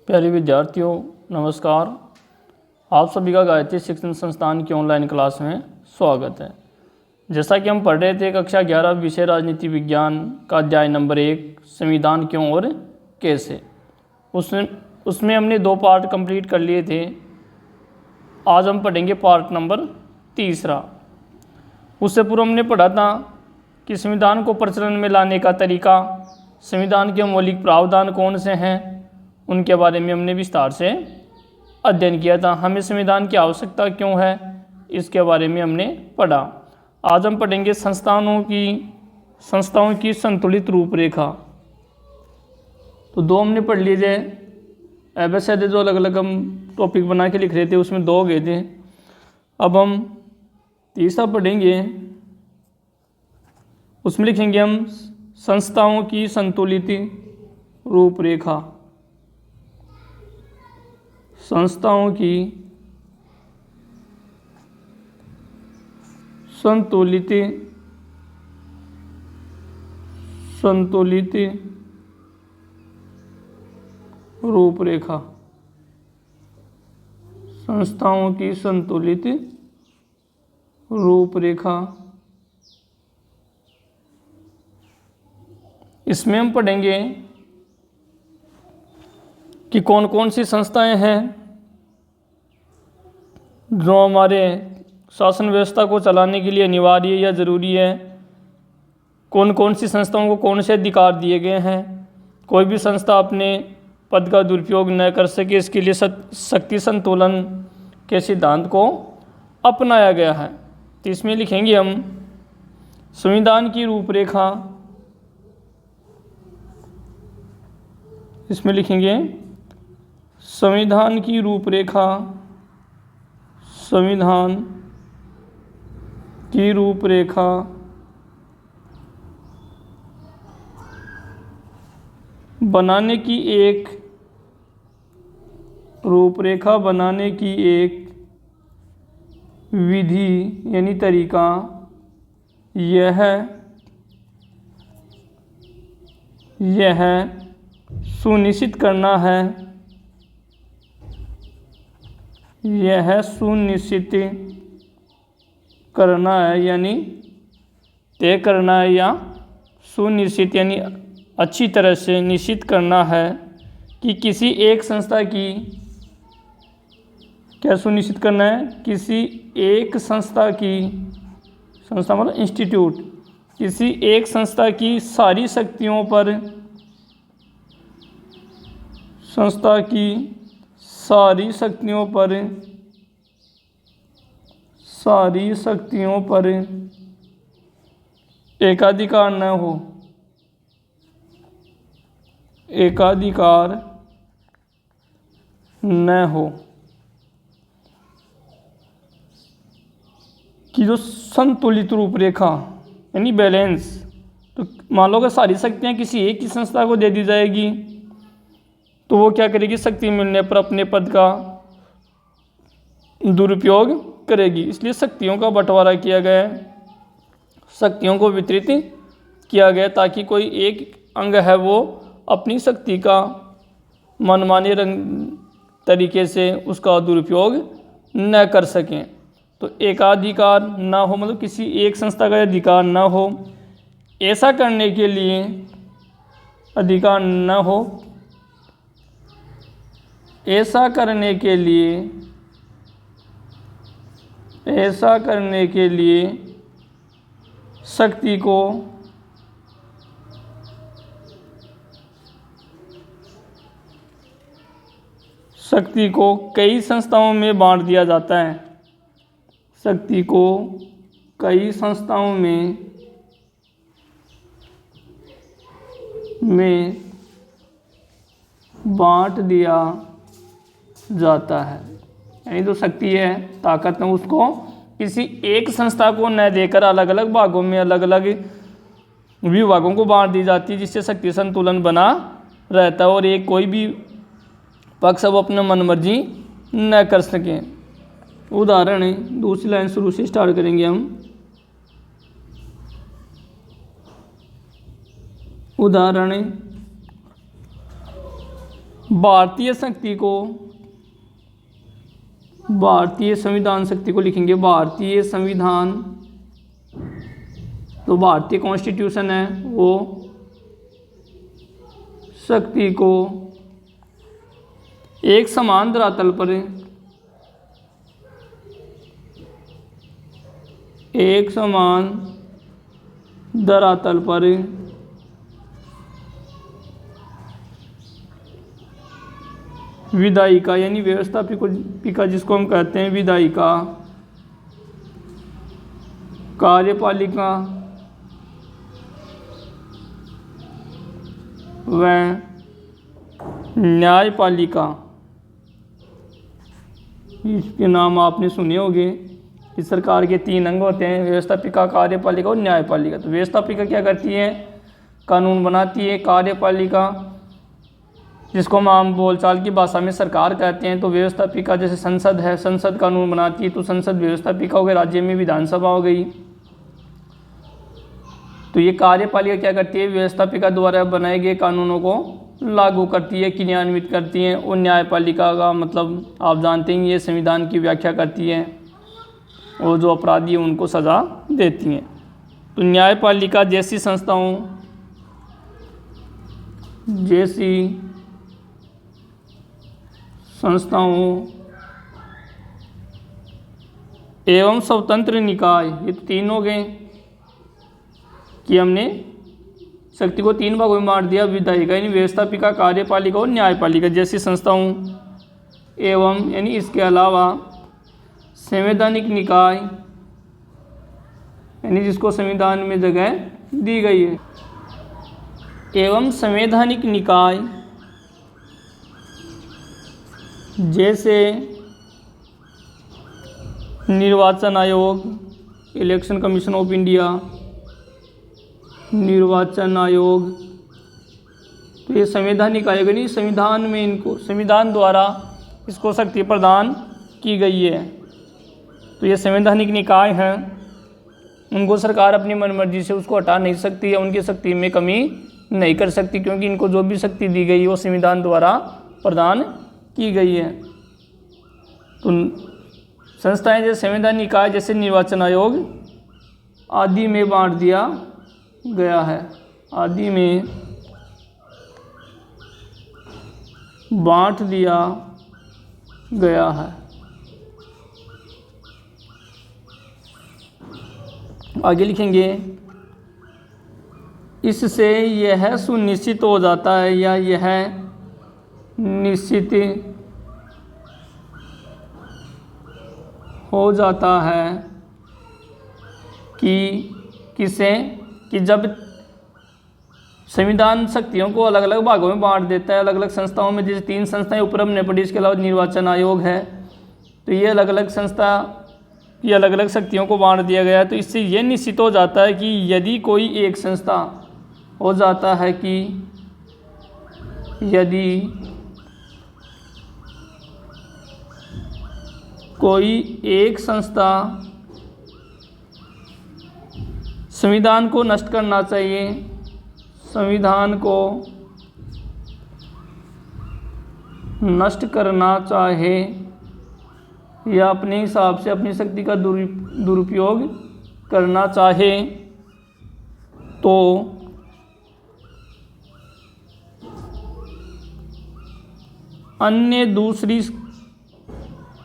प्यारे विद्यार्थियों नमस्कार। आप सभी का गायत्री शिक्षण संस्थान की ऑनलाइन क्लास में स्वागत है। जैसा कि हम पढ़ रहे थे कक्षा 11 विषय राजनीति विज्ञान का अध्याय नंबर 1 संविधान क्यों और कैसे, उसमें हमने 2 पार्ट कंप्लीट कर लिए थे। आज हम पढ़ेंगे पार्ट नंबर 3। उससे पूर्व हमने पढ़ा था कि संविधान को प्रचलन में लाने का तरीका, संविधान के मौलिक प्रावधान कौन से हैं, उनके बारे में हमने विस्तार से अध्ययन किया था। हमें संविधान की आवश्यकता क्यों है, इसके बारे में हमने पढ़ा। आज हम पढ़ेंगे संस्थाओं की संतुलित रूपरेखा। तो 2 हमने पढ़ लिए थे। वैसे जो अलग अलग हम टॉपिक बना के लिख रहे थे उसमें 2 हो गए थे। अब हम 3 पढ़ेंगे। उसमें लिखेंगे हम संस्थाओं की संतुलित रूपरेखा। संस्थाओं की संतुलित रूपरेखा। संस्थाओं की संतुलित रूपरेखा। इसमें हम पढ़ेंगे कि कौन कौन सी संस्थाएं हैं जो हमारे शासन व्यवस्था को चलाने के लिए अनिवार्य या ज़रूरी है। कौन कौन सी संस्थाओं को कौन से अधिकार दिए गए हैं। कोई भी संस्था अपने पद का दुरुपयोग न कर सके, इसके लिए शक्ति संतुलन के सिद्धांत को अपनाया गया है। तो इसमें लिखेंगे हम संविधान की रूपरेखा। इसमें लिखेंगे संविधान की रूपरेखा। संविधान की रूपरेखा बनाने की एक विधि यानी तरीका यह सुनिश्चित करना है, यानी तय करना है या सुनिश्चित यानी अच्छी तरह से निश्चित करना है कि किसी एक संस्था की, क्या सुनिश्चित करना है, किसी एक संस्था की, संस्था मतलब इंस्टीट्यूट, किसी एक संस्था की सारी शक्तियों पर एकाधिकार न हो कि जो संतुलित रूपरेखा यानी बैलेंस। तो मान लो अगर सारी शक्तियाँ किसी एक ही संस्था को दे दी जाएगी तो वो क्या करेगी, शक्ति मिलने पर अपने पद का दुरुपयोग करेगी। इसलिए शक्तियों का बंटवारा किया गया है, शक्तियों को वितरित किया गया ताकि कोई एक अंग है वो अपनी शक्ति का मनमाने तरीके से उसका दुरुपयोग न कर सकें। तो एकाधिकार ना हो मतलब किसी एक संस्था का अधिकार ना हो। ऐसा करने के लिए अधिकार न हो, ऐसा करने के लिए शक्ति को कई संस्थाओं में बांट दिया जाता है। शक्ति को कई संस्थाओं में बांट दिया जाता है। यानी जो शक्ति है, ताकत है, उसको किसी एक संस्था को न देकर अलग अलग भागों में, अलग अलग विभागों को बांट दी जाती है, जिससे शक्ति संतुलन बना रहता है और एक कोई भी पक्ष अब अपने मनमर्जी न कर सकें। उदाहरण है, दूसरी लाइन शुरू से स्टार्ट करेंगे हम। उदाहरण भारतीय संविधान शक्ति को लिखेंगे भारतीय संविधान, तो भारतीय कॉन्स्टिट्यूशन है वो शक्ति को एक समान धरातल पर विधायिका यानी व्यवस्थापिका जिसको हम कहते हैं विधायिका, कार्यपालिका व न्यायपालिका, इसके नाम आपने सुने होंगे। इस सरकार के 3 अंग होते हैं, व्यवस्थापिका, कार्यपालिका और न्यायपालिका। तो व्यवस्थापिका क्या करती है? कानून बनाती है। कार्यपालिका जिसको हम आम बोलचाल की भाषा में सरकार कहते हैं, तो व्यवस्थापिका जैसे संसद है, संसद कानून बनाती है, तो संसद व्यवस्थापिका हो गई। राज्य में विधानसभा हो गई। तो ये कार्यपालिका क्या करती है? व्यवस्थापिका द्वारा बनाए गए कानूनों को लागू करती है, क्रियान्वित करती है। और न्यायपालिका का मतलब आप जानते हैं, ये संविधान की व्याख्या करती है और जो अपराधी हैं उनको सज़ा देती हैं। तो न्यायपालिका जैसी संस्थाओं एवं स्वतंत्र निकाय, ये तो 3 हो गए कि हमने शक्ति को 3 भागों में बांट दिया। विधायिका यानी व्यवस्थापिका, कार्यपालिका और न्यायपालिका जैसी संस्थाओं एवं यानी इसके अलावा संवैधानिक निकाय यानी जिसको संविधान में जगह दी गई है, एवं संवैधानिक निकाय जैसे निर्वाचन आयोग, इलेक्शन कमीशन ऑफ इंडिया, निर्वाचन आयोग। तो ये संवैधानिक आयोग नहीं, संविधान में इनको संविधान द्वारा इसको शक्ति प्रदान की गई है। तो ये संवैधानिक निकाय हैं, उनको सरकार अपनी मनमर्जी से उसको हटा नहीं सकती या उनकी शक्ति में कमी नहीं कर सकती, क्योंकि इनको जो भी शक्ति दी गई है वो संविधान द्वारा प्रदान की गई है। तो संस्थाएं जैसे संवैधानिक निकाय जैसे निर्वाचन आयोग आदि में बांट दिया गया है, आदि में बांट दिया गया है। आगे लिखेंगे, इससे यह सुनिश्चित हो जाता है या यह निश्चित हो जाता है कि जब संविधान शक्तियों को अलग अलग भागों में बांट देता है, अलग अलग संस्थाओं में, जैसे 3 संस्थाएं ऊपर हमने पढ़ी, इसके अलावा निर्वाचन आयोग है, तो ये अलग अलग संस्था की अलग अलग शक्तियों को बांट दिया गया है। तो इससे ये निश्चित हो जाता है कि यदि कोई एक संस्था हो जाता है कि यदि कोई एक संस्था संविधान को नष्ट करना चाहिए, संविधान को नष्ट करना चाहे या अपने हिसाब से अपनी शक्ति का दुरुपयोग करना चाहे, तो अन्य दूसरी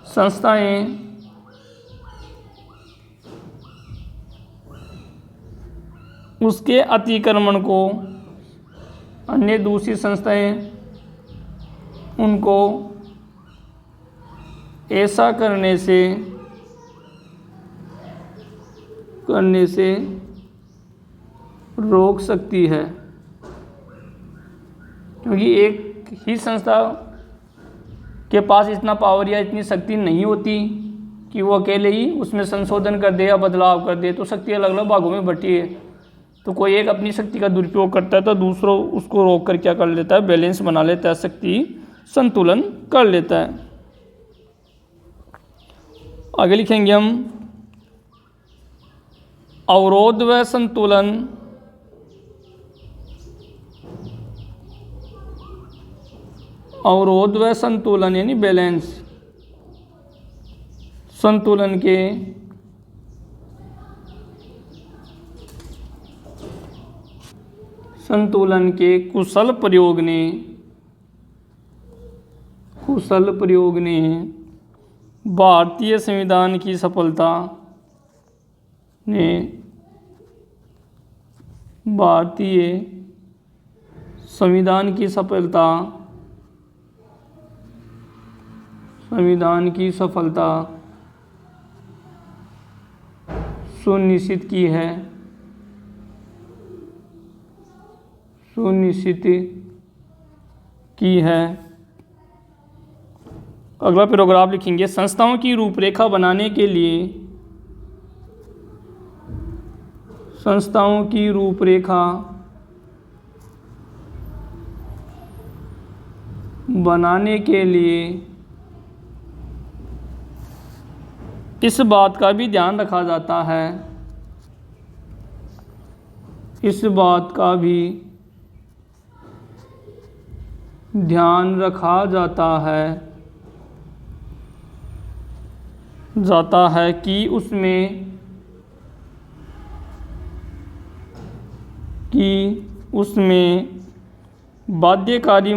संस्थाएं उसके अतिक्रमण को, अन्य दूसरी संस्थाएं उनको ऐसा करने से रोक सकती है, क्योंकि एक ही संस्था के पास इतना पावर या इतनी शक्ति नहीं होती कि वो अकेले ही उसमें संशोधन कर दे या बदलाव कर दे। तो शक्ति अलग अलग भागों में बटी है, तो कोई एक अपनी शक्ति का दुरुपयोग करता है तो दूसरों उसको रोक कर क्या कर लेता है, बैलेंस बना लेता है, शक्ति संतुलन कर लेता है। आगे लिखेंगे हम, अवरोध व संतुलन अवरोध व संतुलन यानी बैलेंस, संतुलन के कुशल प्रयोग ने भारतीय संविधान की सफलता सुनिश्चित की है। अगला पैराग्राफ लिखेंगे, संस्थाओं की रूपरेखा बनाने के लिए इस बात का भी ध्यान रखा जाता है कि उसमें बाध्यकारी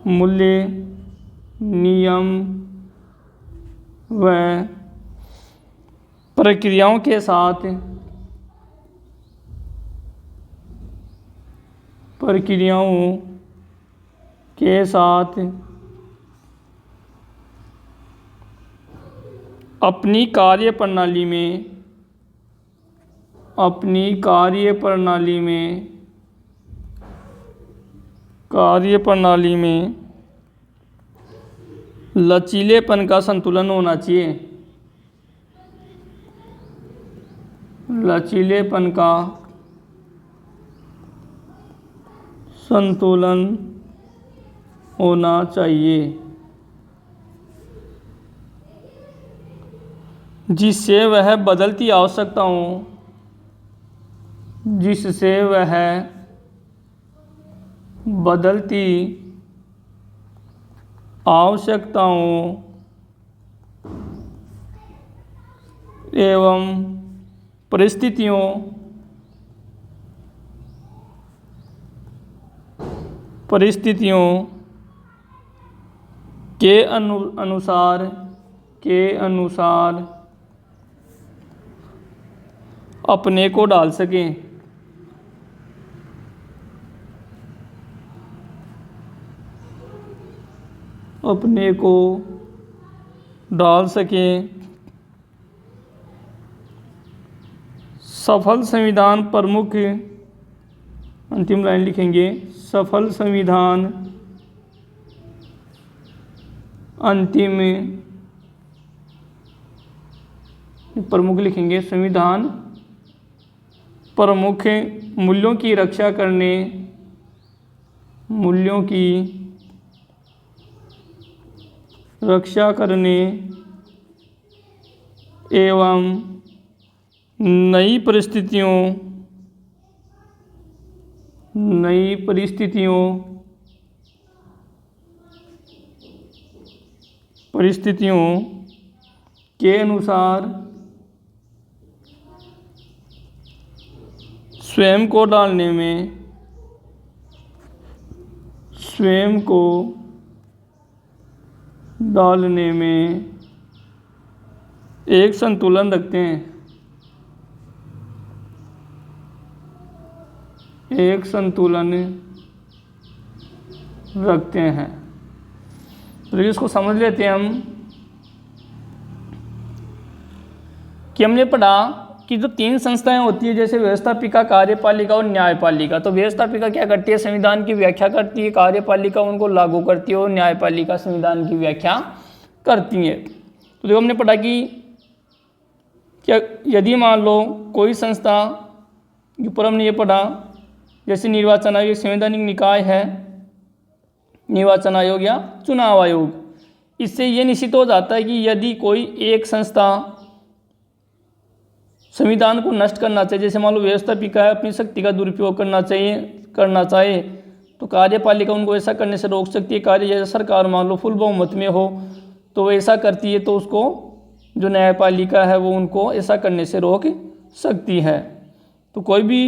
मूल्य नियम व प्रक्रियाओं के साथ अपनी कार्यप्रणाली में लचीलेपन का संतुलन होना चाहिए। जिससे वह बदलती आवश्यकताओं एवं परिस्थितियों के अनुसार अपने को डाल सकें। सफल संविधान प्रमुख, अंतिम लाइन लिखेंगे, सफल संविधान अंतिम प्रमुख लिखेंगे, संविधान प्रमुख मूल्यों की रक्षा करने एवं नई परिस्थितियों के अनुसार स्वयं को डालने में एक संतुलन रखते हैं। तो इसको समझ लेते हैं हम कि हमने पढ़ा कि जो 3 संस्थाएं होती है, जैसे व्यवस्थापिका, कार्यपालिका और न्यायपालिका। तो व्यवस्थापिका क्या करती है? संविधान की व्याख्या करती है। कार्यपालिका उनको लागू करती है और न्यायपालिका संविधान की व्याख्या करती है। तो देखो हमने पढ़ा कि क्या यदि मान लो कोई संस्था, ऊपर हमने ये पढ़ा जैसे निर्वाचन आयोग संवैधानिक निकाय है, निर्वाचन आयोग या चुनाव आयोग, इससे ये निश्चित हो जाता है कि यदि कोई एक संस्था संविधान को नष्ट करना चाहिए, जैसे मान लो व्यवस्थापिका है अपनी शक्ति का दुरुपयोग करना चाहे तो कार्यपालिका उनको ऐसा करने से रोक सकती है। जैसे सरकार मान लो फुल बहुमत में हो तो ऐसा करती है, तो उसको जो न्यायपालिका है वो उनको ऐसा करने से रोक सकती है। तो कोई भी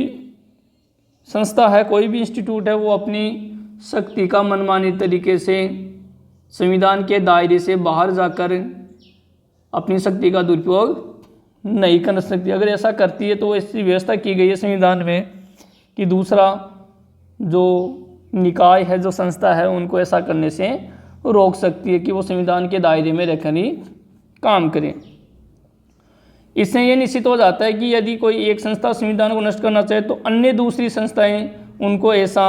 संस्था है, कोई भी इंस्टीट्यूट है, वो अपनी शक्ति का मनमानी तरीके से संविधान के दायरे से बाहर जाकर अपनी शक्ति का दुरुपयोग नहीं कर सकती। अगर ऐसा करती है तो ऐसी व्यवस्था की गई है संविधान में कि दूसरा जो निकाय है, जो संस्था है, उनको ऐसा करने से रोक सकती है कि वो संविधान के दायरे में रहकर ही काम करें। इससे ये निश्चित हो जाता है कि यदि कोई एक संस्था संविधान को नष्ट करना चाहे तो अन्य दूसरी संस्थाएं उनको ऐसा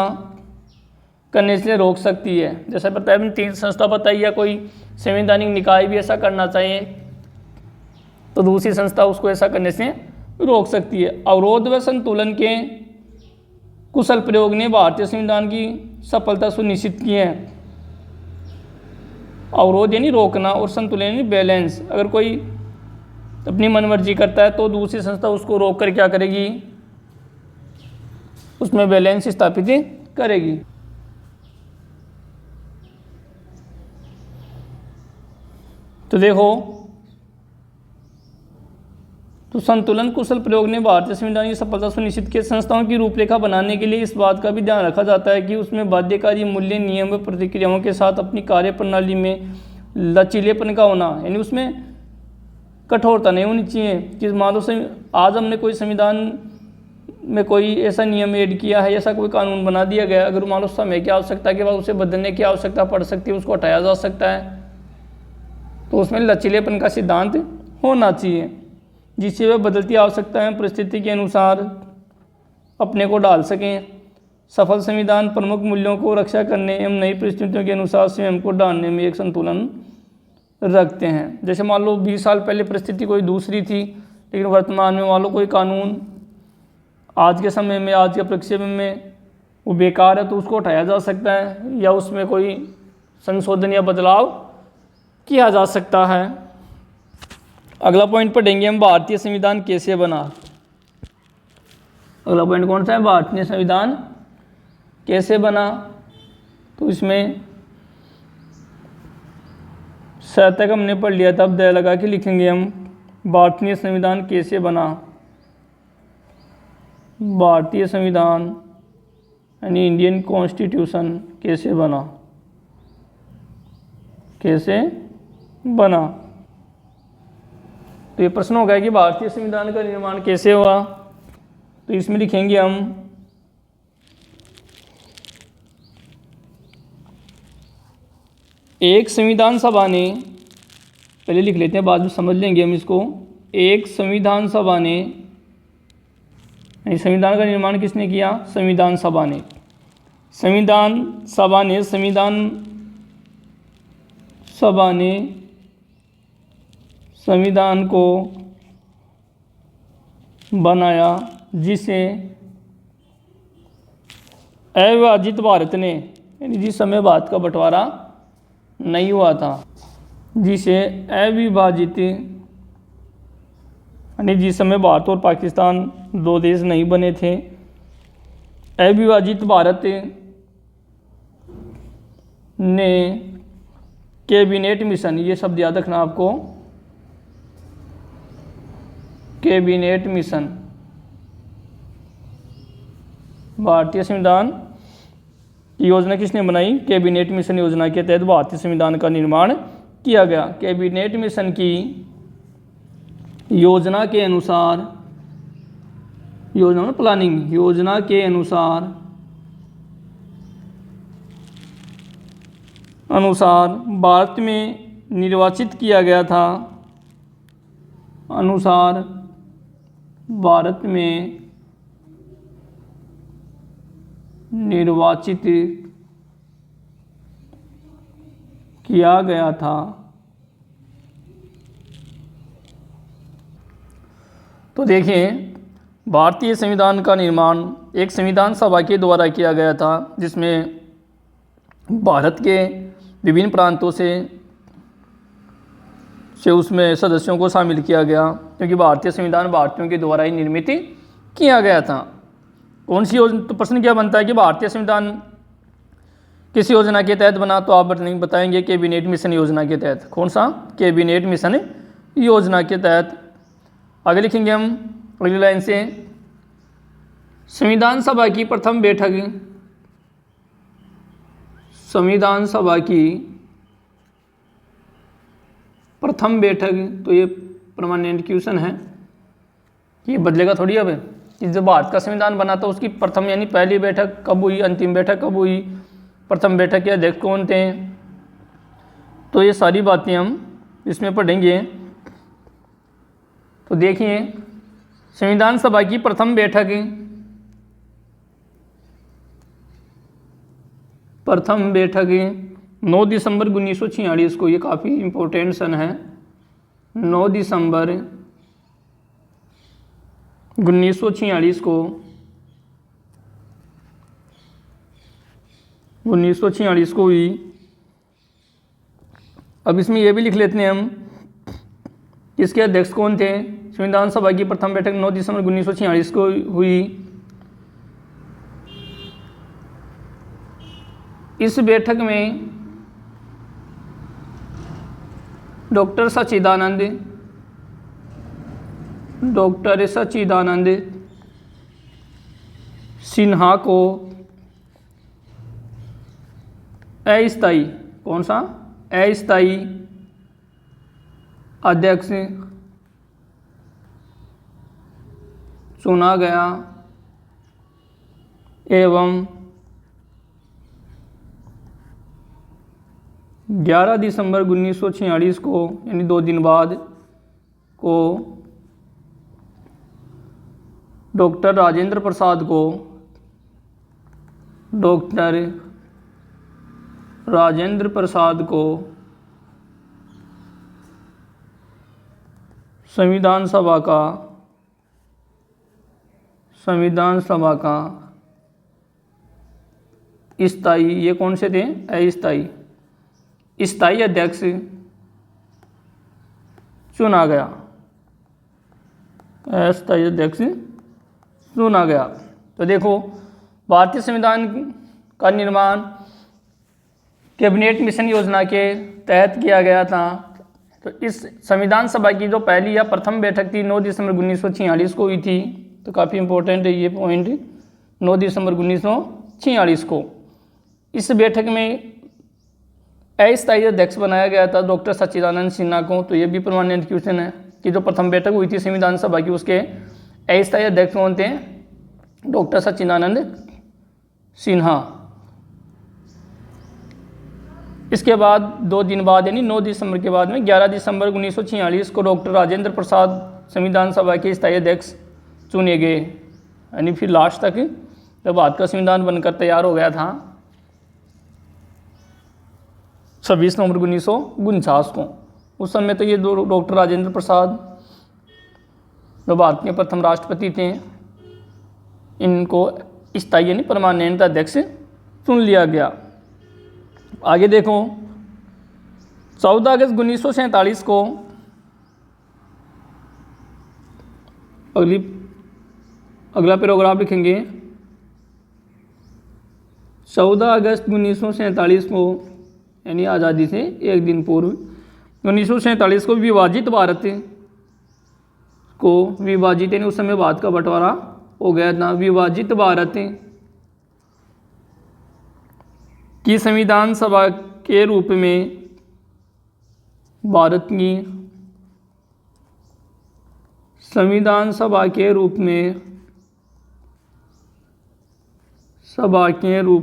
करने से रोक सकती है। जैसे बताया 3 संस्था बताई, या कोई संवैधानिक निकाय भी ऐसा करना चाहिए तो दूसरी संस्था उसको ऐसा करने से रोक सकती है। अवरोध व संतुलन के कुशल प्रयोग ने भारतीय संविधान की सफलता सुनिश्चित की है। अवरोध यानी रोकना और संतुलन यानी बैलेंस। अगर कोई अपनी मनमर्जी करता है तो दूसरी संस्था उसको रोक कर क्या करेगी, उसमें बैलेंस स्थापित करेगी। तो देखो, तो संतुलन कुशल प्रयोग ने भारतीय संविधान की सफलता सुनिश्चित की। संस्थाओं की रूपरेखा बनाने के लिए इस बात का भी ध्यान रखा जाता है कि उसमें बाध्यकारी मूल्य, नियम व प्रतिक्रियाओं के साथ अपनी कार्यप्रणाली में लचीलेपन का होना, यानी उसमें कठोरता नहीं होनी चाहिए कि मान लो आज हमने कोई संविधान में कोई ऐसा नियम ऐड किया है, ऐसा कोई कानून बना दिया गया, अगर मान लो समय की आवश्यकता के बाद उसे बदलने की आवश्यकता पड़ सकती है, उसको हटाया जा सकता है, तो उसमें लचीलेपन का सिद्धांत होना चाहिए जिससे वे बदलती आवश्यकताएं परिस्थिति के अनुसार अपने को डाल सकें। सफल संविधान प्रमुख मूल्यों को रक्षा करने एवं नई परिस्थितियों के अनुसार स्वयं को डालने में एक संतुलन रखते हैं। जैसे मान लो 20 साल पहले परिस्थिति कोई दूसरी थी, लेकिन वर्तमान में मान लो कोई कानून आज के समय में, आज के प्रक्षेपण में वो बेकार है तो उसको हटाया जा सकता है या उसमें कोई संशोधन या बदलाव किया जा सकता है। अगला पॉइंट पढ़ेंगे हम, भारतीय संविधान कैसे बना। अगला पॉइंट कौन सा है, भारतीय संविधान कैसे बना। तो इसमें शतक हमने पढ़ लिया था, अब दया लगा के लिखेंगे हम, भारतीय संविधान कैसे बना। भारतीय संविधान यानी इंडियन कॉन्स्टिट्यूशन कैसे बना, कैसे बना। तो ये प्रश्न होगा कि भारतीय संविधान का निर्माण कैसे हुआ, तो इसमें लिखेंगे हम एक संविधान सभा ने, पहले लिख लेते हैं बाद में समझ लेंगे हम इसको। एक संविधान सभा ने, संविधान का निर्माण किसने किया, संविधान सभा ने। संविधान सभा ने संविधान को बनाया जिसे अविभाजित भारत ने, यानी जिस समय भारत का बंटवारा नहीं हुआ था, जिसे अविभाजित यानी जिस समय भारत और पाकिस्तान 2 देश नहीं बने थे, अविभाजित भारत ने कैबिनेट मिशन, ये शब्द याद रखना आपको, कैबिनेट मिशन, भारतीय संविधान की योजना किसने बनाई, कैबिनेट मिशन योजना के तहत भारतीय संविधान का निर्माण किया गया। कैबिनेट मिशन की योजना के अनुसार, योजना में प्लानिंग, योजना के अनुसार भारत में निर्वाचित किया गया था, भारत में निर्वाचित किया गया था। तो देखें, भारतीय संविधान का निर्माण एक संविधान सभा के द्वारा किया गया था, जिसमें भारत के विभिन्न प्रांतों से से उसमें सदस्यों को शामिल किया गया, क्योंकि भारतीय संविधान भारतीयों के द्वारा ही निर्मित किया गया था। कौन सी योजना, तो प्रश्न क्या बनता है कि भारतीय संविधान किस योजना के तहत बना, तो आप बताएंगे कैबिनेट मिशन योजना के तहत। कौन सा? कैबिनेट मिशन योजना के तहत। आगे लिखेंगे हम अगली लाइन से, संविधान सभा की प्रथम बैठक, संविधान सभा की प्रथम बैठक, तो ये परमानेंट क्वेश्चन है, ये बदलेगा थोड़ी अब, कि जब भारत का संविधान बना तो उसकी प्रथम यानी पहली बैठक कब हुई, अंतिम बैठक कब हुई, प्रथम बैठक के अध्यक्ष कौन थे, तो ये सारी बातें हम इसमें पढ़ेंगे। तो देखिए, संविधान सभा की प्रथम बैठक, प्रथम बैठक 9 दिसंबर 1946 को, ये काफ़ी इम्पोर्टेंट सन है, 9 दिसंबर 1946 को, 1946 को हुई। अब इसमें यह भी लिख लेते हैं हम, इसके अध्यक्ष कौन थे। संविधान सभा की प्रथम बैठक 9 दिसंबर 1946 को हुई। इस बैठक में डॉक्टर सच्चिदानंद सिन्हा को अस्थायी, कौन सा? अस्थायी अध्यक्ष चुना गया एवं 11 दिसंबर 1946 को, यानी 2 दिन बाद को, डॉक्टर राजेंद्र प्रसाद को संविधान सभा का स्थायी, ये कौन से थे? स्थायी अध्यक्ष चुना गया, अस्थायी अध्यक्ष चुना गया। तो देखो, भारतीय संविधान का निर्माण कैबिनेट मिशन योजना के तहत किया गया था। तो इस संविधान सभा की जो पहली या प्रथम बैठक थी 9 दिसंबर 1946 को हुई थी। तो काफ़ी इंपॉर्टेंट है ये पॉइंट, 9 दिसंबर 1946 को। इस बैठक में अस्थायी अध्यक्ष बनाया गया था डॉक्टर सच्चिदानंद सिन्हा को। तो ये भी परमानेंट क्वेश्चन है कि जो प्रथम बैठक हुई थी संविधान सभा की, उसके अस्थायी अध्यक्ष कौन थे? डॉक्टर सच्चिदानंद सिन्हा। इसके बाद 2 दिन बाद, यानी 9 दिसंबर के बाद में 11 दिसंबर 1946 को डॉक्टर राजेंद्र प्रसाद संविधान सभा के स्थायी अध्यक्ष चुने गए। यानी फिर लास्ट तक जब भारत का संविधान बनकर तैयार हो गया था 26 नवंबर 1949 को, उस समय तो ये डॉक्टर राजेंद्र प्रसाद जो भारत के प्रथम राष्ट्रपति थे, इनको स्थायी यानी परमानेंट अध्यक्ष चुन लिया गया। आगे देखो, 14 अगस्त 1947 को अगला पैराग्राफ लिखेंगे। 14 अगस्त 1947 को, यानी आज़ादी से एक दिन पूर्व, 1947 को विभाजित भारत को, विभाजित यानी उस समय भारत का बंटवारा हो गया था। विभाजित भारत की संविधान सभा के रूप में भारत की संविधान सभा के रूप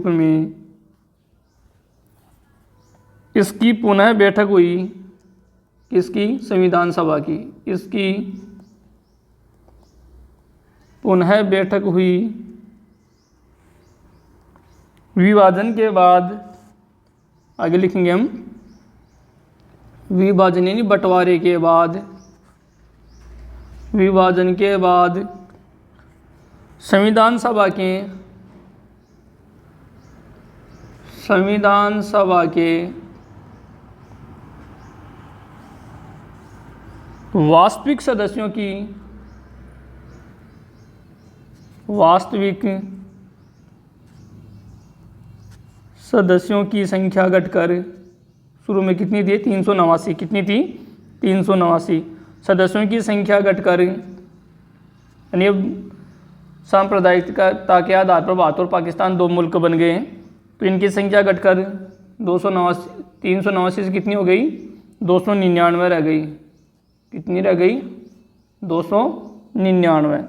में इसकी पुनः बैठक हुई। किसकी? संविधान सभा की। इसकी पुनः बैठक हुई विभाजन के बाद। आगे लिखेंगे हम, विभाजन यानी बंटवारे के बाद, विभाजन के बाद संविधान सभा के वास्तविक सदस्यों की संख्या घटकर शुरू में कितनी थी? 389। कितनी थी? 389 सदस्यों की संख्या घटकर, यानी अब सांप्रदायिकता के आधार पर भारत और पाकिस्तान दो मुल्क बन गए हैं, तो इनकी संख्या घटकर 389 से कितनी हो गई? 299 रह गई। कितनी रह गई? 299।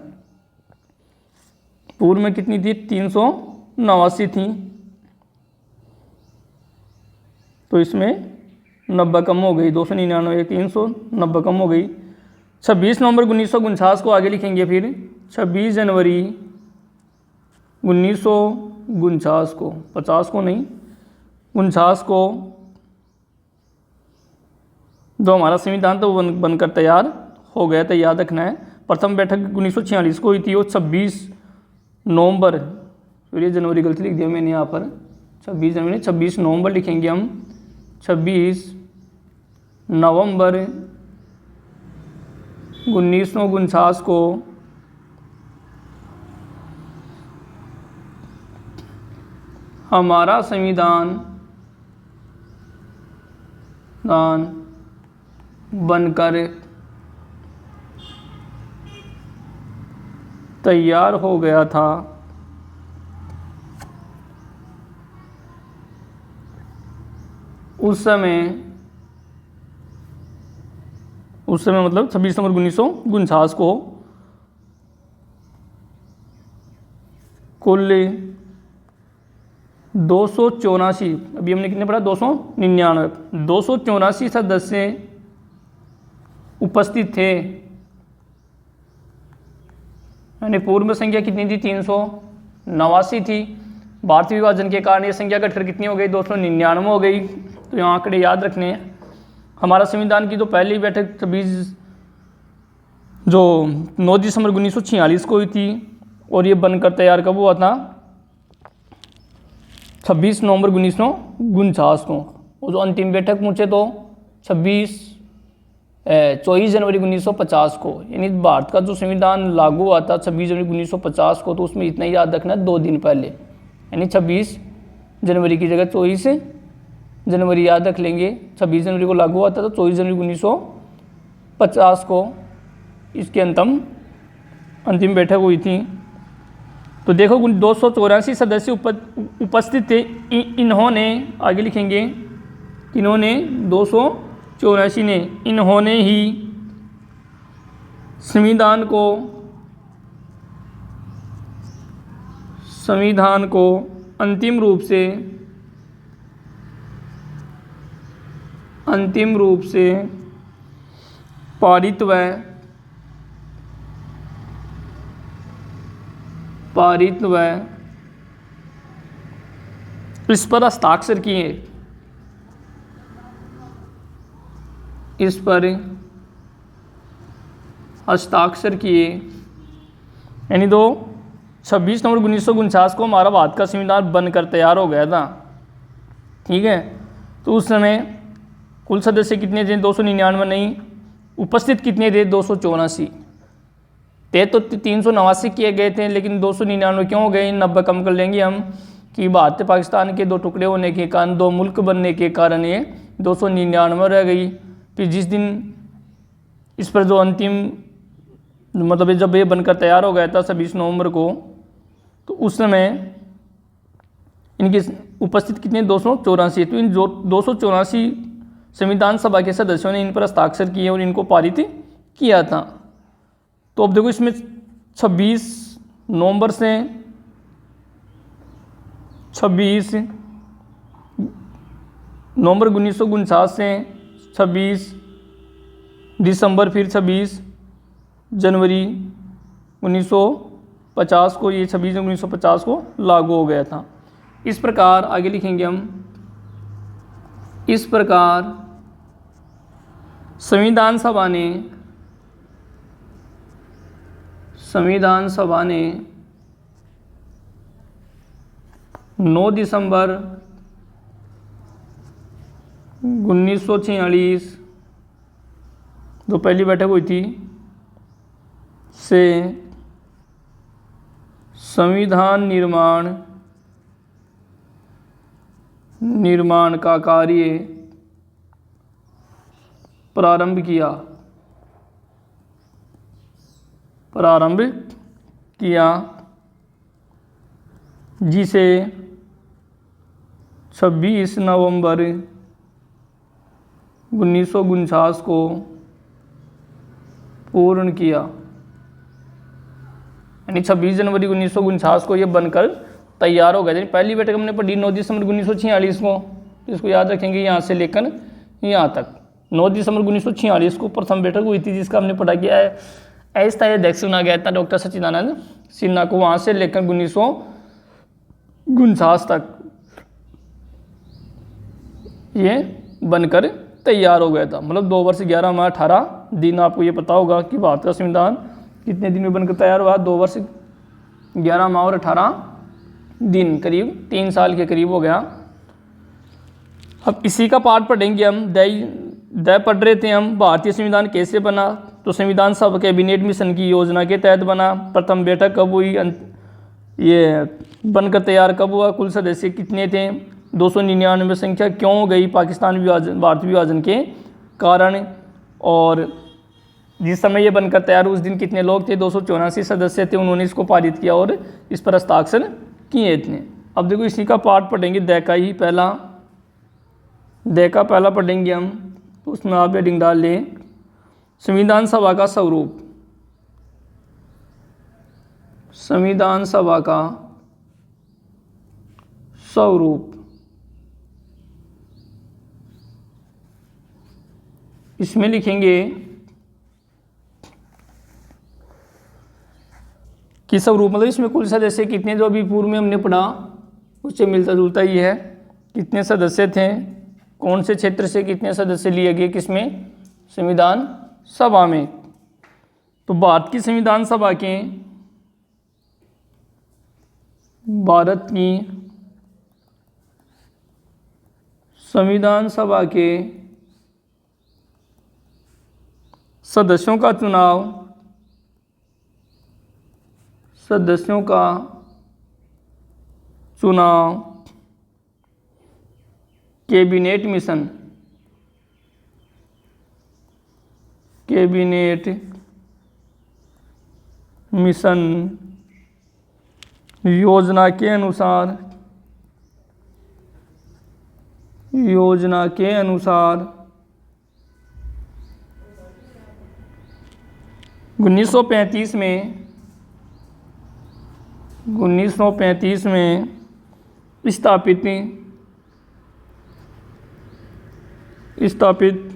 पूर्व में कितनी थी? 389 थी, तो इसमें 90 कम हो गई। 299 390 कम हो गई। 26 नवंबर 1949 को आगे लिखेंगे। फिर 26 जनवरी 1949 को, 50 को नहीं, 49 को जो हमारा संविधान तो बनकर तैयार हो गया था, याद रखना है। प्रथम बैठक 1946 को हुई थी और 26 नवंबर, फिर ये जनवरी गलती लिख दिया मैंने यहाँ पर, 26 जनवरी, 26 नवंबर लिखेंगे हम। 26 नवंबर 1949 को हमारा संविधान बनकर तैयार हो गया था। उस समय मतलब 26 नवंबर 1949 को कुल 284, अभी हमने कितने पढ़ा? 284 सदस्य उपस्थित थे। यानी पूर्व में संख्या कितनी थी? 389 थी। भारतीय विभाजन के कारण ये संख्या घटकर कितनी हो गई? 299 हो गई। तो यहाँ आंकड़े याद रखने हैं। हमारा संविधान की जो पहली बैठक 9 दिसंबर 1946 को हुई थी, और ये बनकर तैयार कब हुआ था? 26 नवंबर 1949 को। और जो अंतिम बैठक पूछे तो 24 जनवरी 1950 को। यानी भारत का जो संविधान लागू हुआ था 26 जनवरी 1950 को, तो उसमें इतना ही याद रखना, 2 दिन पहले, यानी 26 जनवरी की जगह 24 जनवरी याद रख लेंगे। 26 जनवरी को लागू हुआ था, तो 24 जनवरी 1950 को इसकी अंतिम बैठक हुई थी। तो देखो 284 सदस्य उपस्थित थे। इन्होंने, आगे लिखेंगे, इन्होंने 284 ने, इन्होंने ही संविधान को अंतिम रूप से पारित व इस पर हस्ताक्षर किए। इस पर हस्ताक्षर किए। यानी 26 नवंबर 1949 को हमारा भारत का संविधान बनकर तैयार हो गया था। ठीक है, तो उस समय कुल सदस्य कितने थे? 299 नहीं, उपस्थित कितने थे? 284। तय तो 389 किए गए थे, लेकिन 299 क्यों हो गए? 90 कम कर लेंगे हम, कि भारत पाकिस्तान के 2 टुकड़े होने के कारण, 2 मुल्क बनने के कारण ये 299 रह गई। फिर जिस दिन इस पर जो अंतिम, मतलब जब ये बनकर तैयार हो गया था 26 नवंबर को, तो उस समय इनकी उपस्थित कितने? 284। तो इन 284 संविधान सभा के सदस्यों ने इन पर हस्ताक्षर किए और इनको पारित किया था। तो अब देखो इसमें 26 नवंबर से 26 नवंबर 1949 से 26 दिसंबर, फिर 26 जनवरी 1950 को, ये 26 जनवरी 1950 को लागू हो गया था। इस प्रकार आगे लिखेंगे हम, इस प्रकार संविधान सभा ने 9 दिसंबर 1946 जो पहली बैठक हुई थी से संविधान निर्माण का कार्य प्रारंभ किया, जिसे 26 नवंबर 1949 को पूर्ण किया। यानी 26 जनवरी 1949 को ये बनकर तैयार हो गया। यानी पहली बैठक हमने पढ़ी 9 दिसंबर 1946 को, तो इसको याद रखेंगे यहाँ से लेकर यहाँ तक। 9 दिसंबर 1946 को प्रथम बैठक हुई थी, जिसका हमने पढ़ा किया है अस्थायी अध्यक्ष चुना गया था डॉक्टर सच्चिदानंद सिन्हा को। वहाँ से लेकर 1949 तक ये बनकर तैयार हो गया था। मतलब 2 वर्ष 11 माह 18 दिन। आपको ये पता होगा कि भारत का संविधान कितने दिन में बनकर तैयार हुआ? 2 वर्ष 11 माह और 18 दिन, करीब 3 साल के करीब हो गया। अब इसी का पाठ पढ़ेंगे हम। दय पढ़ रहे थे हम, भारतीय संविधान कैसे बना। तो संविधान सभा कैबिनेट मिशन की योजना के तहत बना। प्रथम बैठक कब हुई, ये बनकर तैयार कब हुआ, कुल सदस्य कितने थे, 299 संख्या क्यों गई पाकिस्तान विभाजन, भारत विभाजन के कारण, और जिस समय ये बनकर तैयार उस दिन कितने लोग थे, 284 सदस्य थे, उन्होंने इसको पारित किया और इस पर हस्ताक्षर किए इतने। अब देखो इसी का पाठ पढ़ेंगे, दय का ही पहला, दय का पहला पढ़ेंगे हम। तो उसमें आप हेडिंग डाल लें संविधान सभा का स्वरूप। संविधान सभा का स्वरूप, इसमें लिखेंगे कि स्वरूप मतलब इसमें कुल सदस्य कितने, जो अभी पूर्व में हमने पढ़ा उससे मिलता जुलता ही है। कितने सदस्य थे, कौन से क्षेत्र से कितने सदस्य लिए गए, किसमें, संविधान सभा में। तो भारत की संविधान सभा के, भारत की संविधान सभा के सदस्यों का चुनाव, सदस्यों का चुनाव कैबिनेट मिशन, कैबिनेट मिशन योजना के अनुसार, योजना के अनुसार 1935 में, 1935 में स्थापित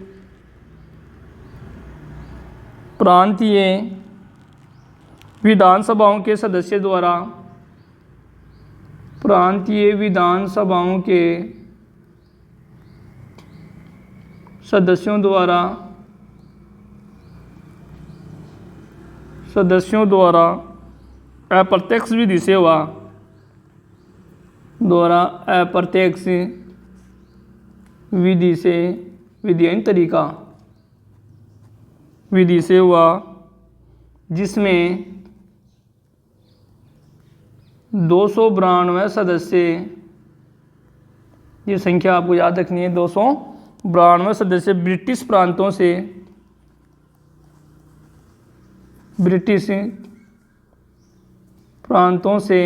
प्रांतीय विधानसभाओं के सदस्य द्वारा, प्रांतीय विधानसभाओं के सदस्यों द्वारा अप्रत्यक्ष विधि से हुआ, द्वारा अप्रत्यक्ष विधि से, विधियन तरीका विधि से हुआ, जिसमें 292 सदस्य, ये संख्या आपको याद रखनी है, 292 सदस्य ब्रिटिश प्रांतों से, ब्रिटिश प्रांतों से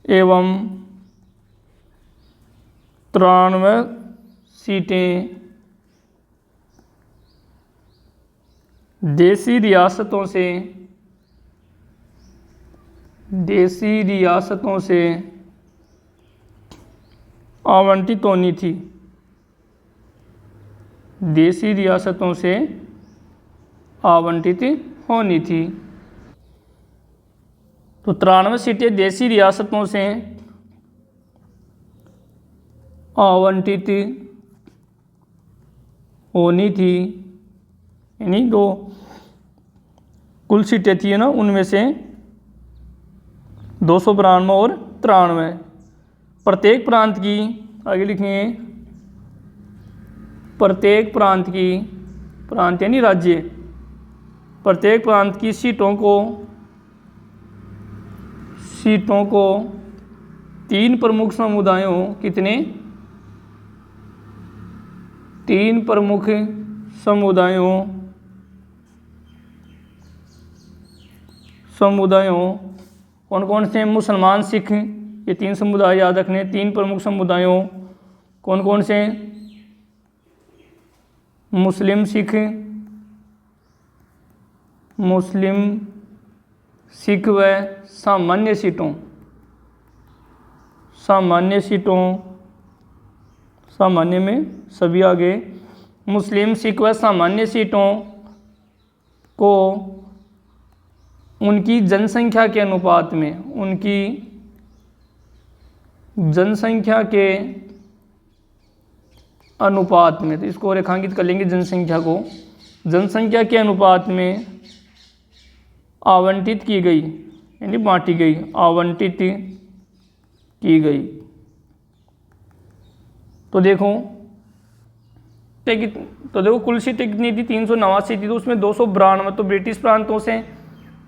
एवं 93 सीटें देसी रियासतों से आवंटित होनी थी, देसी रियासतों से आवंटित होनी थी। तो 93 सीटें देसी रियासतों से आवंटित होनी थी, यानी 2 कुल सीटें थी ना, उनमें से 292 और 93 प्रत्येक प्रांत की, आगे लिखेंगे प्रत्येक प्रांत यानी राज्य, प्रत्येक प्रांत की सीटों को 3 प्रमुख समुदायों, कितने, 3 प्रमुख समुदायों कौन कौन से, मुसलमान, सिख, ये 3 समुदाय याद रखने। 3 प्रमुख समुदायों कौन कौन से, मुस्लिम, सिख व सामान्य सीटों, सामान्य में सभी आगे, मुस्लिम, सिख व सामान्य सीटों को उनकी जनसंख्या के अनुपात में, तो इसको रेखांकित कर लेंगे, जनसंख्या के अनुपात में आवंटित की गई, यानी बांटी गई, आवंटित की गई। तो देखो कुल सीटें कितनी थी, 389 थी, तो उसमें 292 तो ब्रिटिश प्रांतों से,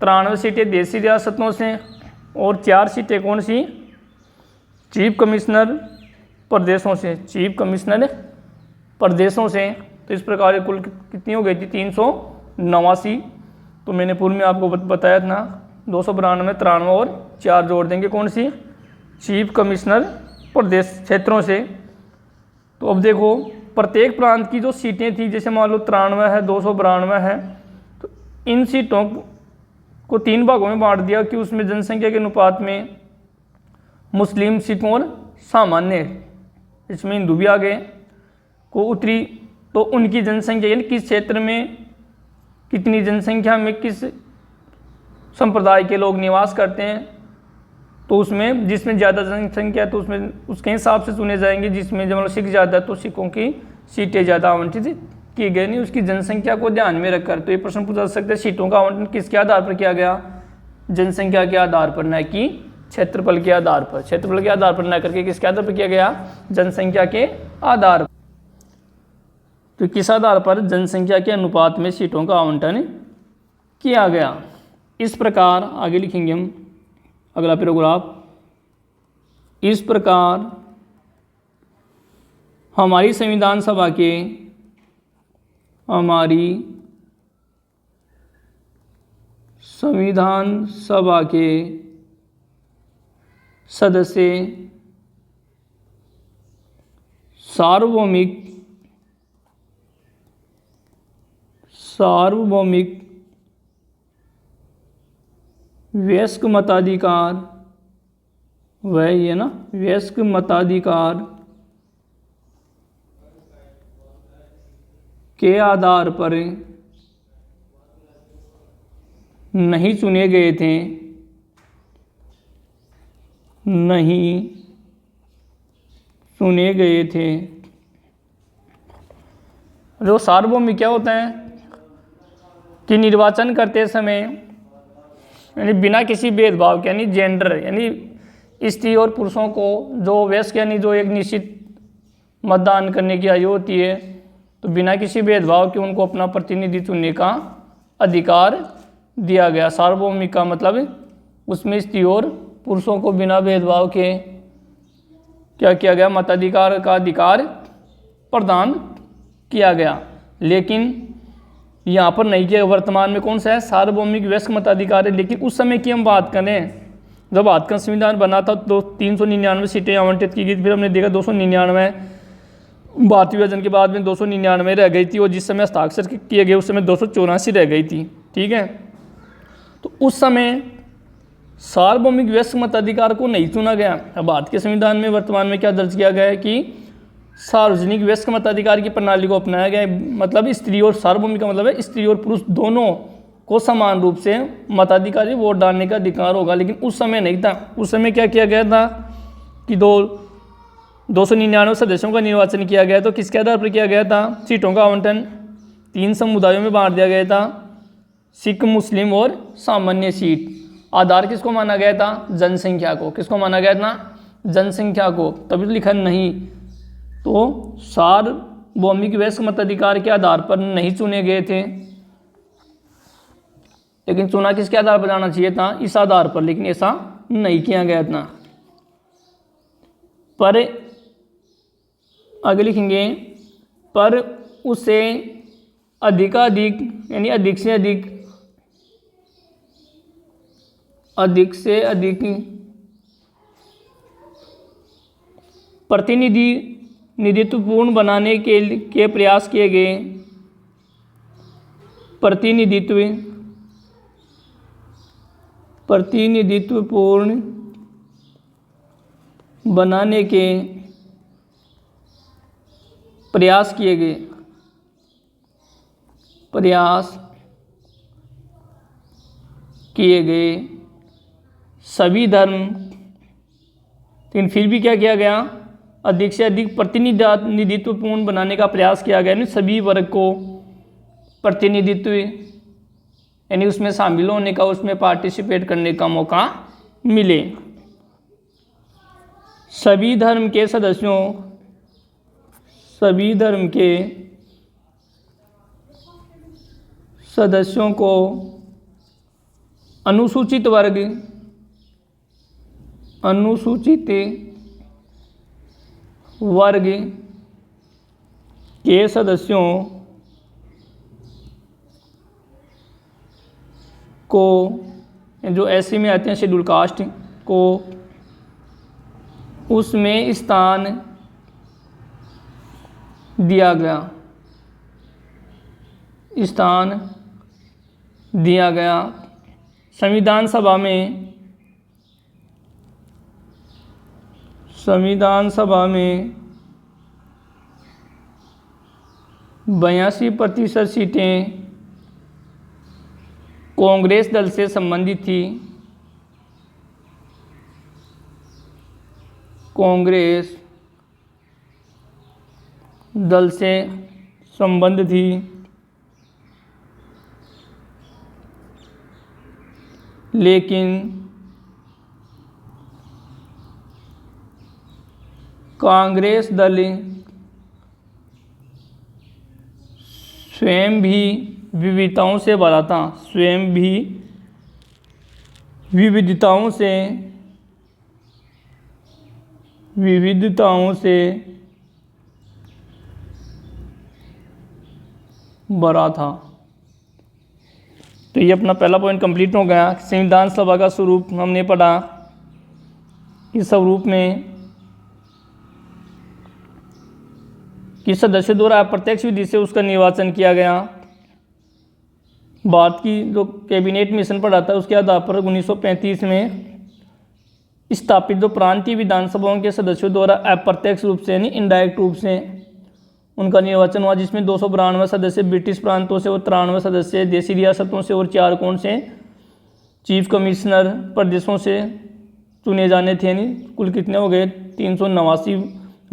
93 सीटें देसी रियासतों से, और 4 सीटें कौन सी, चीफ कमिश्नर प्रदेशों से। तो इस प्रकार कुल कितनी हो गई थी, 389। तो मैंने पूर्व में आपको बताया था 292, 93 और 4 जोड़ देंगे, कौन सी, चीफ कमिश्नर प्रदेश क्षेत्रों से। तो अब देखो प्रत्येक प्रांत की जो सीटें थी, जैसे मान लो 93 है, 292 है, तो इन सीटों को 3 भागों में बांट दिया कि उसमें जनसंख्या के अनुपात में मुस्लिम, सिख और सामान्य, इसमें हिंदू भी आ गए, को उतरी। तो उनकी जनसंख्या यानी किस क्षेत्र में कितनी जनसंख्या में किस संप्रदाय के लोग निवास करते हैं, तो उसमें जिसमें ज़्यादा जनसंख्या तो उसमें उसके हिसाब से चुने जाएंगे, जिसमें जब सिख ज़्यादा तो सिखों की सीटें ज़्यादा आवंटित की गई, नहीं उसकी जनसंख्या को ध्यान में रखकर। तो ये प्रश्न पूछा जा सकता है, सीटों का आवंटन किसके आधार पर किया गया, जनसंख्या के आधार पर, न कि क्षेत्रफल के आधार पर, क्षेत्रफल के आधार पर न करके किसके आधार पर किया गया, जनसंख्या के आधार पर। तो किस आधार पर, जनसंख्या के अनुपात में सीटों का आवंटन किया गया। इस प्रकार आगे लिखेंगे हम अगला पैराग्राफ, इस प्रकार हमारी संविधान सभा के सदस्य सार्वभौमिक वयस्क मताधिकार, वयस्क मताधिकार के आधार पर नहीं चुने गए थे, जो सार्वभौमिक क्या होता है कि निर्वाचन करते समय यानी बिना किसी भेदभाव के, यानी जेंडर यानी स्त्री और पुरुषों को जो वयस्क यानी जो एक निश्चित मतदान करने की आयु होती है, तो बिना किसी भेदभाव के उनको अपना प्रतिनिधि चुनने का अधिकार दिया गया। सार्वभौमिक का मतलब उसमें स्त्री और पुरुषों को बिना भेदभाव के क्या किया गया, मताधिकार का अधिकार प्रदान किया गया। लेकिन यहाँ पर नहीं किया, वर्तमान में कौन सा है, सार्वभौमिक वयस्क मताधिकार है। लेकिन उस समय की हम बात करें, जब भारत का संविधान बना था तो 399 सीटें आवंटित की गई, फिर हमने देखा 299 भारतीय विभाजन के बाद में 299 रह गई थी, और जिस समय हस्ताक्षर किए गए उस समय 284 रह गई थी, ठीक है। तो उस समय सार्वभौमिक वयस्क मताधिकार को नहीं चुना गया। अब भारत के संविधान में वर्तमान में क्या दर्ज किया गया है कि सार्वजनिक वयस्क मताधिकार की प्रणाली को अपनाया गया है। मतलब स्त्री और सार्वभौमिक का मतलब है स्त्री और पुरुष दोनों को समान रूप से मताधिकारी वोट डालने का अधिकार होगा। लेकिन उस समय नहीं था। उस समय क्या किया गया था कि 299 सदस्यों का निर्वाचन किया गया। तो किसके आधार पर किया गया था, सीटों का आवंटन 3 समुदायों में बांट दिया गया था, सिख, मुस्लिम और सामान्य सीट। आधार किसको माना गया था, जनसंख्या को। किसको माना गया था, जनसंख्या को। तभी तो लिखा नहीं। तो भौमिक वयस्क मताधिकार के आधार पर नहीं चुने गए थे, लेकिन चुना किसके आधार पर जाना चाहिए था, इस आधार पर, लेकिन ऐसा नहीं किया गया था। पर आगे लिखेंगे, पर उसे अधिकाधिक यानी अधिक से अधिक प्रतिनिधित्वपूर्ण बनाने के प्रयास किए गए। प्रतिनिधित्वपूर्ण बनाने के प्रयास किए गए सभी धर्म, लेकिन फिर भी क्या किया गया, अधिक से अधिक प्रतिनिधित्वपूर्ण बनाने का प्रयास किया गया, यानी सभी वर्ग को प्रतिनिधित्व यानी उसमें शामिल होने का, उसमें पार्टिसिपेट करने का मौका मिले। सभी धर्म के सदस्यों को अनुसूचित वर्ग के सदस्यों को, जो ऐसे में आते हैं शेड्यूल कास्ट को, उसमें स्थान दिया गया। संविधान सभा में 82% सीटें कांग्रेस दल से संबंधित थी। लेकिन कांग्रेस दल स्वयं भी विविधताओं से भरा था, विविधताओं से भरा था। तो ये अपना पहला पॉइंट कंप्लीट हो गया। संविधान सभा का स्वरूप हमने पढ़ा। इस स्वरूप में कि सदस्यों द्वारा अप्रत्यक्ष विधि से उसका निर्वाचन किया गया। भारत की जो कैबिनेट मिशन पढ़ा था उसके आधार पर 1935 में स्थापित जो प्रांतीय विधानसभाओं के सदस्यों द्वारा अप्रत्यक्ष रूप से यानी इनडायरेक्ट रूप से उनका निर्वाचन हुआ, जिसमें 292 सदस्य ब्रिटिश प्रांतों से और 93 सदस्य देशी रियासतों से और 4 कोण से चीफ कमिश्नर प्रदेशों से चुने जाने थे। यानी कुल कितने हो गए, 389।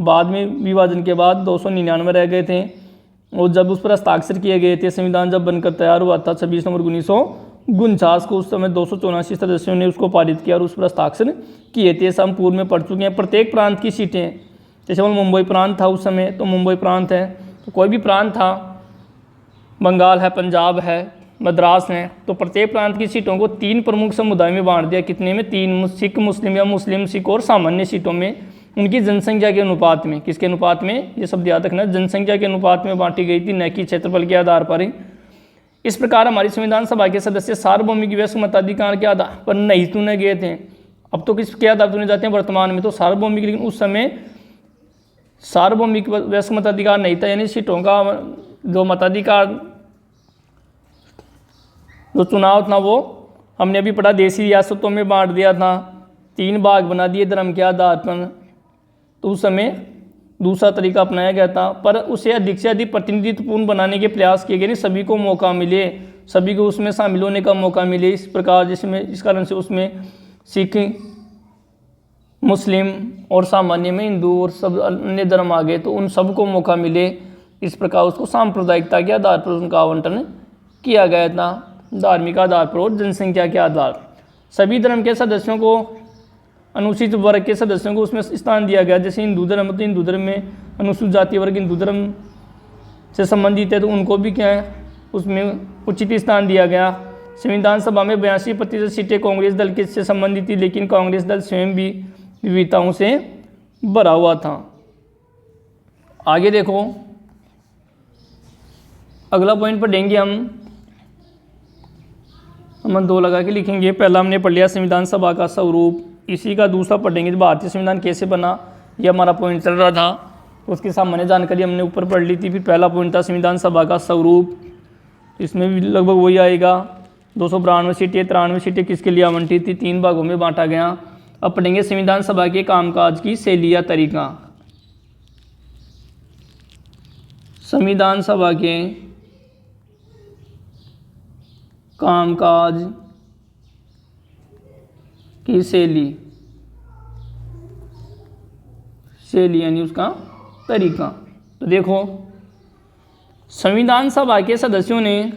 बाद में विभाजन के बाद 299 रह गए थे। और जब उस पर हस्ताक्षर किए गए थे, संविधान जब बनकर तैयार हुआ था 26 नवंबर 1949 को, उस समय 284 सदस्यों ने उसको पारित किया और उस पर हस्ताक्षर किए थे। हम पूर्व में पढ़ चुके हैं। प्रत्येक प्रांत की सीटें, जैसे मुंबई प्रांत था उस समय, तो मुंबई प्रांत है, तो कोई भी प्रांत था, बंगाल है, पंजाब है, मद्रास है, तो प्रत्येक प्रांत की सीटों को 3 प्रमुख समुदाय में बांट दिया। कितने में? 3, सिख, मुस्लिम या मुस्लिम सिख और सामान्य सीटों में उनकी जनसंख्या के अनुपात में। किसके अनुपात में? ये सब याद रखना, जनसंख्या के अनुपात में बांटी गई थी, न कि क्षेत्रफल के आधार पर ही। इस प्रकार हमारी संविधान सभा के सदस्य सार्वभौमिक वयस्क मताधिकार के आधार पर नहीं चुने गए थे। अब तो किसके आधार चुने जाते हैं वर्तमान में? तो सार्वभौमिक, लेकिन उस समय सार्वभौमिक वयस्क मताधिकार नहीं था, यानी सीटों का जो मताधिकार जो चुनाव था वो हमने अभी पढ़ा, देशी रियासतों में बांट दिया था, 3 भाग बना दिए धर्म के आधार पर। तो उस समय दूसरा तरीका अपनाया गया था, पर उसे अधिक से अधिक प्रतिनिधित्वपूर्ण बनाने के प्रयास किए गए, नहीं सभी को मौका मिले, सभी को उसमें शामिल होने का मौका मिले। इस प्रकार जिसमें इस कारण से उसमें सिख, मुस्लिम और सामान्य में हिंदू और सब अन्य धर्म आ गए, तो उन सबको मौका मिले। इस प्रकार उसको सांप्रदायिकता के आधार पर उनका आवंटन किया गया था, धार्मिक आधार पर और जनसंख्या के आधार पर। सभी धर्म के सदस्यों को, अनुसूचित वर्ग के सदस्यों को उसमें स्थान दिया गया। जैसे हिंदू धर्म, तो हिंदू धर्म में अनुसूचित जाति वर्ग हिंदू धर्म से संबंधित है तो उनको भी क्या है उसमें उचित स्थान दिया गया। संविधान सभा में 82% सीटें कांग्रेस दल के से संबंधित थी, लेकिन कांग्रेस दल स्वयं भी विविधताओं से भरा हुआ था। आगे देखो, अगला पॉइंट पढ़ेंगे हम 2 लगा के लिखेंगे। पहला हमने पढ़ लिया संविधान सभा का स्वरूप, इसी का दूसरा पढ़ेंगे भारतीय संविधान कैसे बना, यह हमारा पॉइंट चल रहा था। उसकी सामान्य जानकारी हमने ऊपर पढ़ ली थी। फिर पहला पॉइंट था संविधान सभा का स्वरूप, इसमें भी लगभग वही आएगा। 292 सीटें 93 सीटें किसके लिए आवंटित थी, 3 भागों में बांटा गया। अब पढ़ेंगे संविधान सभा के कामकाज की शैली या तरीका। संविधान सभा के कामकाज की शैली यानी उसका तरीका। तो देखो, संविधान सभा के सदस्यों ने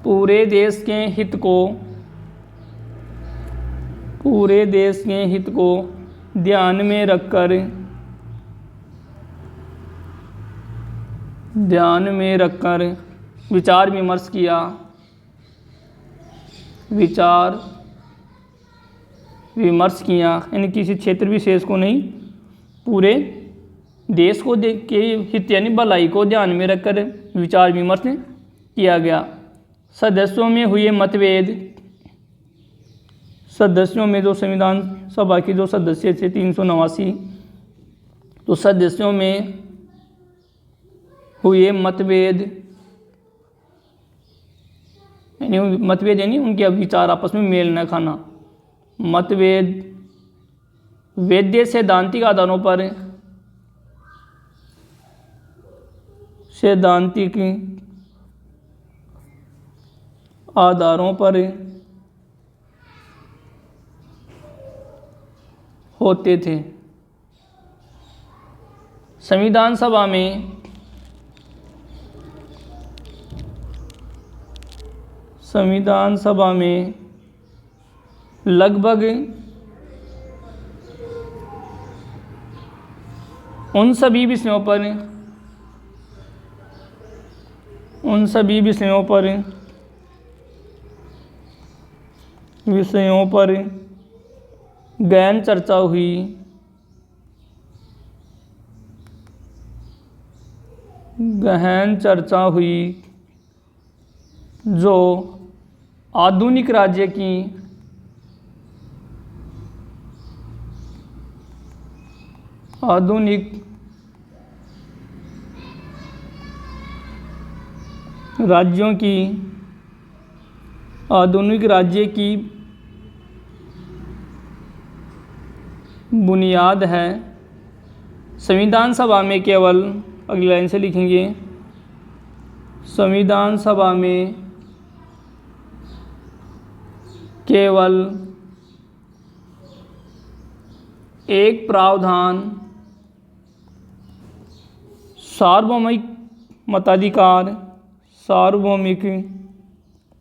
पूरे देश के हित को ध्यान में रखकर विचार विमर्श किया, यानी किसी क्षेत्र विशेष को नहीं, पूरे देश को के हित यानी भलाई को ध्यान में रखकर विचार विमर्श किया गया। सदस्यों में हुए मतभेद, सदस्यों में जो संविधान सभा के जो सदस्य थे 389, तो सदस्यों में हुए मतभेद यानी उनके विचार आपस में मेल न खाना। मतभेद वैध सैद्धांतिक आधारों पर होते थे। संविधान सभा में लगभग उन सभी विषयों पर गहन चर्चा हुई जो आधुनिक राज्य की बुनियाद है। संविधान सभा में केवल, अगली लाइन से लिखेंगे, संविधान सभा में केवल एक प्रावधान सार्वभौमिक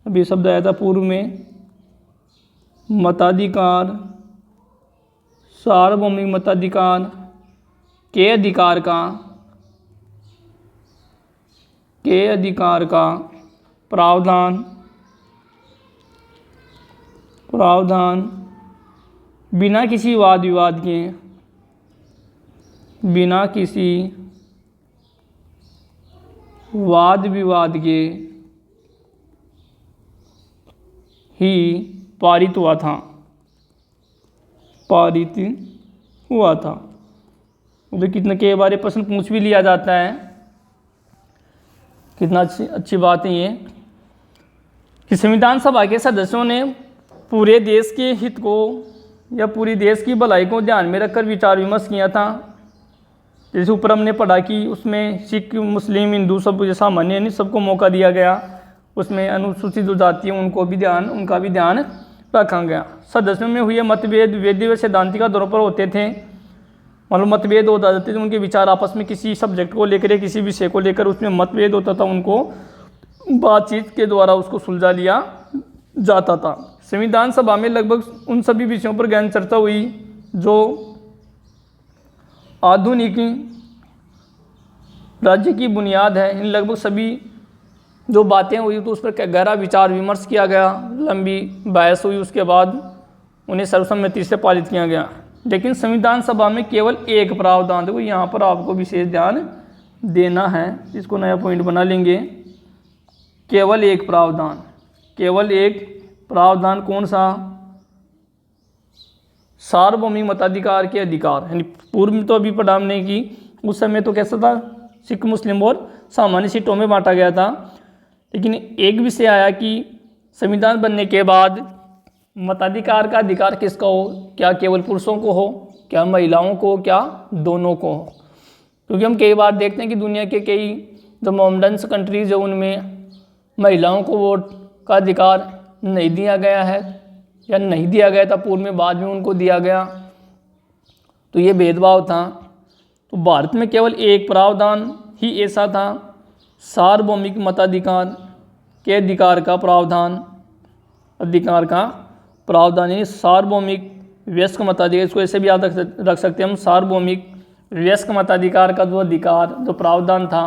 अभी शब्द आया था पूर्व में, सार्वभौमिक मताधिकार के अधिकार का प्रावधान बिना किसी वाद विवाद के ही पारित हुआ था। तो कितने के बारे प्रश्न पूछ भी लिया जाता है। कितना अच्छी बात है ये कि संविधान सभा के सदस्यों ने पूरे देश के हित को या पूरी देश की भलाई को ध्यान में रखकर विचार विमर्श किया था। जैसे ऊपर हमने पढ़ा कि उसमें सिख, मुस्लिम, हिंदू सब सामान्य नहीं, सबको मौका दिया गया। उसमें अनुसूचित जो जाति है उनका भी ध्यान रखा गया। सदस्यों में हुए मतभेद वैध व सैद्धांतिक आधारों पर होते थे। मतलब मतभेद होता जाते थे, उनके विचार आपस में किसी सब्जेक्ट को लेकर या किसी विषय को लेकर उसमें मतभेद होता था, उनको बातचीत के द्वारा उसको सुलझा लिया जाता था। संविधान सभा में लगभग उन सभी विषयों पर गहन चर्चा हुई जो आधुनिक राज्य की बुनियाद है। इन लगभग सभी जो बातें हुई तो उस पर गहरा विचार विमर्श किया गया, लंबी बहस हुई, उसके बाद उन्हें सर्वसम्मति से पारित किया गया। लेकिन संविधान सभा में केवल एक प्रावधान, देखो यहाँ पर आपको विशेष ध्यान देना है, इसको नया पॉइंट बना लेंगे। केवल एक प्रावधान, केवल एक प्रावधान कौन सा? सार्वभौमिक मताधिकार के अधिकार। यानी पूर्व में तो अभी पढ़ा हमने कि उस समय तो कैसा था, सिख मुस्लिम और सामान्य सीटों में बांटा गया था। लेकिन एक विषय आया कि संविधान बनने के बाद मताधिकार का अधिकार किसका हो, क्या केवल पुरुषों को हो, क्या महिलाओं को, क्या दोनों को हो? क्योंकि हम कई बार देखते हैं कि दुनिया के कई जो मॉडर्न कंट्रीज है उनमें महिलाओं को वोट का अधिकार नहीं दिया गया है या नहीं दिया गया था पूर्व में, बाद में उनको दिया गया, तो ये भेदभाव था। तो भारत में केवल एक प्रावधान ही ऐसा था, सार्वभौमिक मताधिकार के अधिकार का प्रावधान, अधिकार का प्रावधान यानी सार्वभौमिक वयस्क मताधिकार, इसको ऐसे भी याद रख सकते हैं हम। सार्वभौमिक वयस्क मताधिकार का जो अधिकार, जो प्रावधान था,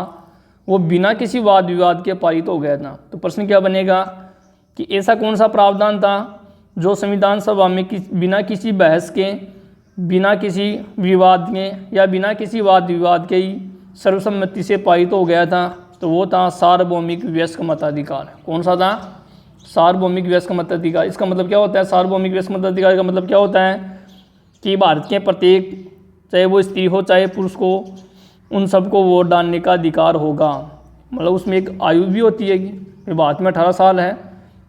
वो बिना किसी वाद विवाद के पारित हो गया था। तो प्रश्न क्या बनेगा कि ऐसा कौन सा प्रावधान था जो संविधान सभा में बिना किसी बहस के, बिना किसी विवाद के या बिना किसी वाद विवाद के ही सर्वसम्मति से पारित हो गया था? तो वो था सार्वभौमिक वयस्क मताधिकार। कौन सा था? सार्वभौमिक वयस्क मताधिकार। इसका मतलब क्या होता है? सार्वभौमिक वयस्क मताधिकार का मतलब क्या होता है कि भारत के प्रत्येक, चाहे वो स्त्री हो चाहे पुरुष को, उन सबको वोट डालने का अधिकार होगा। मतलब उसमें एक आयु भी होती है कि भारत में 18 साल है,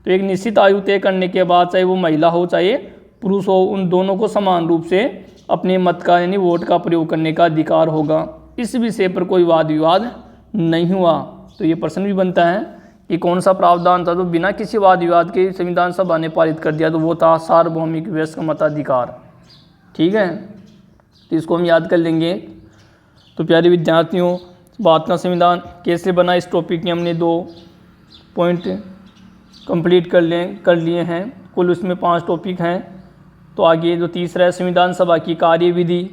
तो एक निश्चित आयु तय करने के बाद चाहे वो महिला हो चाहे पुरुष हो, उन दोनों को समान रूप से अपने मत का यानी वोट का प्रयोग करने का अधिकार होगा। इस विषय पर कोई वाद विवाद नहीं हुआ। तो ये प्रश्न भी बनता है कि कौन सा प्रावधान था जो बिना किसी वाद विवाद के संविधान सभा ने पारित कर दिया? तो वो था सार्वभौमिक वयस्क मताधिकार। ठीक है, तो इसको हम याद कर लेंगे। तो प्यारे विद्यार्थियों, भारत का संविधान कैसे बना, इस टॉपिक में हमने 2 पॉइंट कंप्लीट कर लिए हैं। कुल उसमें 5 टॉपिक हैं। तो आगे जो तीसरा है संविधान सभा की कार्यविधि,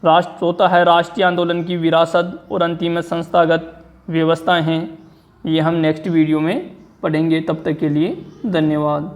चौथा है राष्ट्रीय आंदोलन की विरासत, और अंतिम है संस्थागत व्यवस्थाएं हैं। ये हम नेक्स्ट वीडियो में पढ़ेंगे। तब तक के लिए धन्यवाद।